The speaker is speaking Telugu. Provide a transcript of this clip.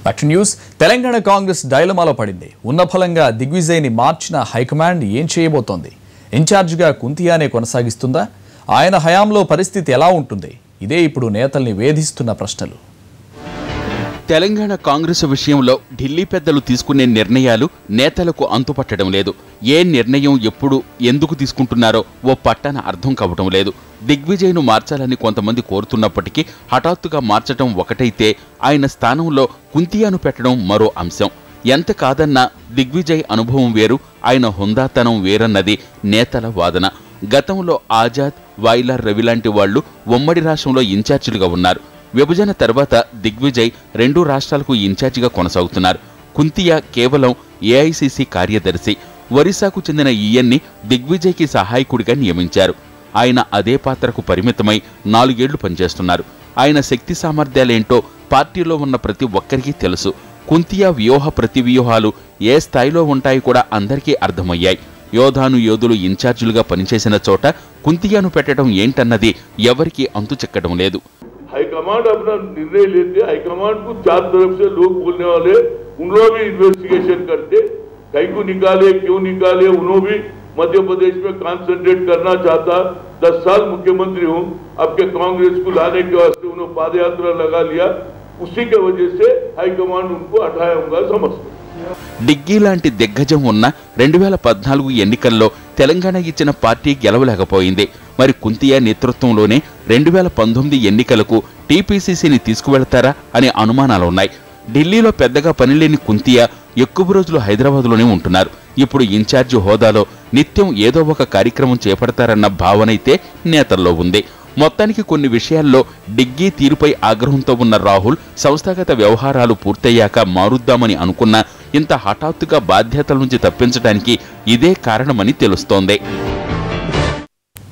Back to news. Telangana Congress డైలమాలో పడింది. ఉన్నఫలంగా దిగ్విజయ్ని మార్చిన హైకమాండ్ ఏం చేయబోతోంది? ఇన్ఛార్జిగా కుంతియానే కొనసాగిస్తుందా? ఆయన హయాంలో పరిస్థితి ఎలా ఉంటుంది? ఇదే ఇప్పుడు నేతల్ని వేధిస్తున్న ప్రశ్నలు. తెలంగాణ కాంగ్రెస్ విషయంలో ఢిల్లీ పెద్దలు తీసుకునే నిర్ణయాలు నేతలకు అంతుపట్టడం లేదు. ఏ నిర్ణయం ఎప్పుడు ఎందుకు తీసుకుంటున్నారో ఓ పట్టన అర్థం కావటం లేదు. దిగ్విజయ్ను మార్చాలని కొంతమంది కోరుతున్నప్పటికీ హఠాత్తుగా మార్చడం ఒకటైతే ఆయన స్థానంలో కుంతియాను పెట్టడం మరో అంశం. ఎంత కాదన్నా దిగ్విజయ్ అనుభవం వేరు, ఆయన హుందాతనం వేరన్నది నేతల వాదన. గతంలో ఆజాద్, వాయిలార్ రవి లాంటి వాళ్లు ఉమ్మడి రాష్ట్రంలో ఇన్ఛార్జీలుగా ఉన్నారు. విభజన తర్వాత దిగ్విజయ్ 2 రాష్ట్రాలకు ఇన్ఛార్జిగా కొనసాగుతున్నారు. కుంతియా కేవలం ఏఐసిసి కార్యదర్శి. ఒరిస్సాకు చెందిన ఈయన్ని దిగ్విజయ్కి సహాయకుడిగా నియమించారు. ఆయన అదే పాత్రకు పరిమితమై 4 ఏళ్లు పనిచేస్తున్నారు. ఆయన శక్తి సామర్థ్యాలేంటో పార్టీలో ఉన్న ప్రతి ఒక్కరికి తెలుసు. కుంతియా వ్యూహ ప్రతివ్యూహాలు ఏ స్థాయిలో ఉంటాయి కూడా అందరికీ అర్థమయ్యాయి. యోధులు ఇన్ఛార్జీలుగా పనిచేసిన చోట కుంతియాను పెట్టడం ఏంటన్నది ఎవరికీ అంతు చెక్కడం లేదు. हाईकमांड अपना निर्णय लेते, हाईकमांड को 4 तरफ से लोग बोलने वाले, उन लोग भी इन्वेस्टिगेशन करते, कहीं को निकाले क्यों निकाले, उन्होंने भी मध्य प्रदेश में कॉन्सेंट्रेट करना चाहता. 10 साल मुख्यमंत्री हूँ, आपके कांग्रेस को लाने के वास्ते उन्होंने पाद यात्रा लगा लिया. उसी के वजह से हाईकमांड उनको हटाया समझते. డిగ్గీ లాంటి దిగ్గజం ఉన్న 2014 ఎన్నికల్లో తెలంగాణ ఇచ్చిన పార్టీ గెలవలేకపోయింది. మరి కుంతియా నేతృత్వంలోనే 2019 ఎన్నికలకు టీపీసీసీని తీసుకువెళ్తారా అనే అనుమానాలున్నాయి. ఢిల్లీలో పెద్దగా పనిలేని కుంతియా ఎక్కువ రోజులు హైదరాబాద్లోనే ఉంటున్నారు. ఇప్పుడు ఇన్ఛార్జి హోదాలో నిత్యం ఏదో ఒక కార్యక్రమం చేపడతారన్న భావనైతే నేతల్లో ఉంది. మొత్తానికి కొన్ని విషయాల్లో డిగ్గీ తీరుపై ఆగ్రహంతో ఉన్న రాహుల్ సంస్థాగత వ్యవహారాలు పూర్తయ్యాక మారుద్దామని అనుకున్నా ఇంత హఠాత్తుగా బాధ్యతల నుంచి తప్పించడానికి ఇదే కారణమని తెలుస్తోంది.